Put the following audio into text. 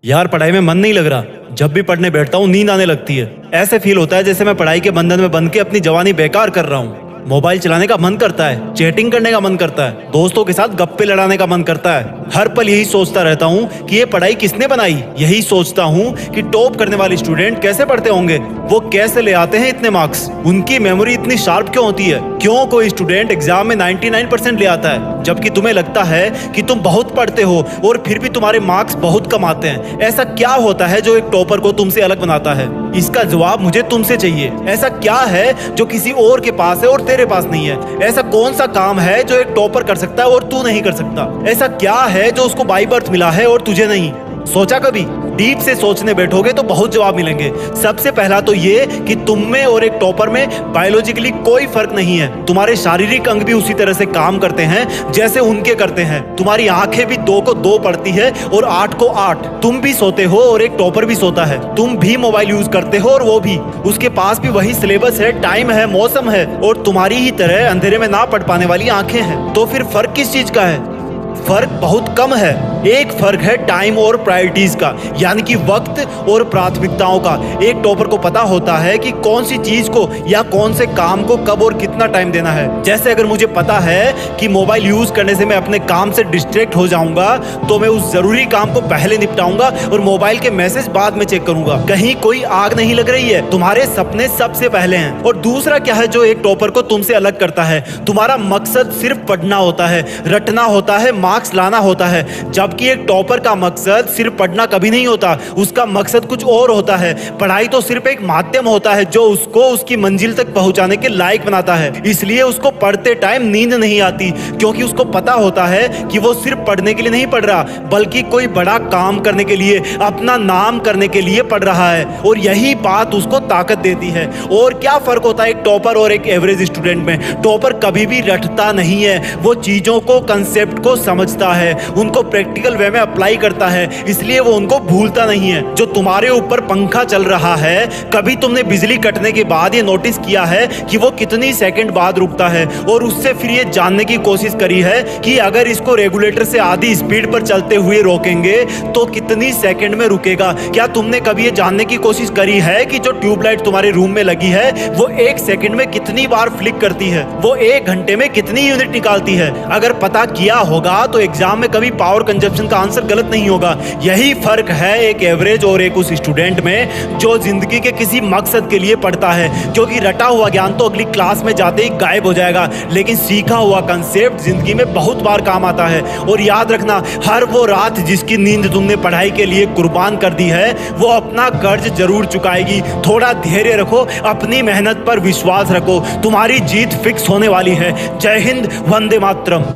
यार पढ़ाई में मन नहीं लग रहा। जब भी पढ़ने बैठता हूँ नींद आने लगती है। ऐसे फील होता है जैसे मैं पढ़ाई के बंधन में बंध के अपनी जवानी बेकार कर रहा हूँ। मोबाइल चलाने का मन करता है, चैटिंग करने का मन करता है, दोस्तों के साथ गप्पे लड़ाने का मन करता है। हर पल यही सोचता रहता हूँ कि ये पढ़ाई किसने बनाई। यही सोचता हूँ कि टॉप करने वाले स्टूडेंट कैसे पढ़ते होंगे, वो कैसे ले आते हैं इतने मार्क्स, उनकी मेमोरी इतनी शार्प क्यों होती है। क्यों कोई स्टूडेंट एग्जाम में 99% ले आता है, जबकि तुम्हें लगता है कि तुम बहुत पढ़ते हो और फिर भी तुम्हारे मार्क्स बहुत कम आते हैं। ऐसा क्या होता है जो एक टॉपर को तुमसे अलग बनाता है? इसका जवाब मुझे तुमसे चाहिए। ऐसा क्या है जो किसी और के पास है और तेरे पास नहीं है? ऐसा कौन सा काम है जो एक टॉपर कर सकता है और तू नहीं कर सकता? ऐसा क्या है जो उसको बाय बर्थ मिला है और तुझे नहीं? सोचा कभी? डीप से सोचने बैठोगे तो बहुत जवाब मिलेंगे। सबसे पहला तो ये कि तुम में और एक टॉपर में बायोलॉजिकली कोई फर्क नहीं है। तुम्हारे शारीरिक अंग भी उसी तरह से काम करते हैं जैसे उनके करते हैं। तुम्हारी आंखें भी 2 को 2 पढ़ती है और 8 को 8। तुम भी सोते हो और एक टॉपर भी सोता है। तुम भी मोबाइल यूज करते हो और वो भी। उसके पास भी वही सिलेबस है, टाइम है, मौसम है और तुम्हारी ही तरह अंधेरे में ना पढ़ पाने वाली आंखें हैं। तो फिर फर्क किस चीज का है? फर्क बहुत कम है। एक फर्क है टाइम और प्रायोरिटीज का, यानी कि वक्त और प्राथमिकताओं का। एक टॉपर को पता होता है कि कौन सी चीज को या कौन से काम को कब और कितना टाइम देना है। जैसे अगर मुझे पता है कि मोबाइल यूज करने से मैं अपने काम से डिस्ट्रैक्ट हो जाऊंगा, तो मैं उस जरूरी काम को पहले निपटाऊंगा और मोबाइल के मैसेज बाद में चेक करूंगा। कहीं कोई आग नहीं लग रही है, तुम्हारे सपने सबसे पहले हैं। और दूसरा क्या है जो एक टॉपर को तुमसे अलग करता है? तुम्हारा मकसद सिर्फ पढ़ना होता है, रटना होता है, मार्क्स लाना होता है। जबकि एक टॉपर का मकसद सिर्फ पढ़ना कभी नहीं होता, उसका मकसद कुछ और होता है। पढ़ाई तो सिर्फ एक माध्यम होता है जो उसको उसकी मंजिल तक पहुंचाने के लायक बनाता है। इसलिए उसको पढ़ते टाइम नींद नहीं आती, क्योंकि उसको पता होता है कि वो सिर्फ पढ़ने के लिए नहीं पढ़ रहा, बल्कि कोई बड़ा काम करने के लिए, अपना नाम करने के लिए पढ़ रहा है। और यही बात उसको ताकत देती है। और क्या फर्क होता है एक टॉपर और एक एवरेज स्टूडेंट में? टॉपर कभी भी रटता नहीं है, वो चीजों को, कंसेप्ट को समझता है, उनको प्रैक्टिकल वे में अप्लाई करता है, इसलिए वो उनको भूलता नहीं है। जो तुम्हारे ऊपर पंखा चल रहा है, कभी तुमने बिजली कटने के बाद ये नोटिस किया है कि वो कितनी सेकंड बाद रुकता है? और उससे फिर ये जानने की कोशिश करी है कि अगर इसको रेगुलेटर से आधी स्पीड पर चलते हुए रोकेंगे तो कितनी सेकंड में रुकेगा? क्या तुमने कभी ये जानने की कोशिश करी है कि जो ट्यूबलाइट तुम्हारे रूम में लगी है वो 1 सेकंड में कितनी बार फ्लिक करती है? वो 1 घंटे में कितनी यूनिट निकालती है? अगर पता किया होगा तो एग्जाम में कभी पावर कंजप्शन का आंसर गलत नहीं होगा। यही फर्क है एक एवरेज और एक उस स्टूडेंट में जो जिंदगी के किसी मकसद के लिए पढ़ता है। क्योंकि रटा हुआ ज्ञान तो अगली क्लास में जाते ही गायब हो जाएगा, लेकिन सीखा हुआ कंसेप्ट जिंदगी में बहुत बार काम आता है। और याद रखना, हर वो रात जिसकी नींद तुमने पढ़ाई के लिए कुर्बान कर दी है, वो अपना कर्ज जरूर चुकाएगी। थोड़ा धैर्य रखो, अपनी मेहनत पर विश्वास रखो, तुम्हारी जीत फिक्स होने वाली है। जय हिंद, वंदे मातरम।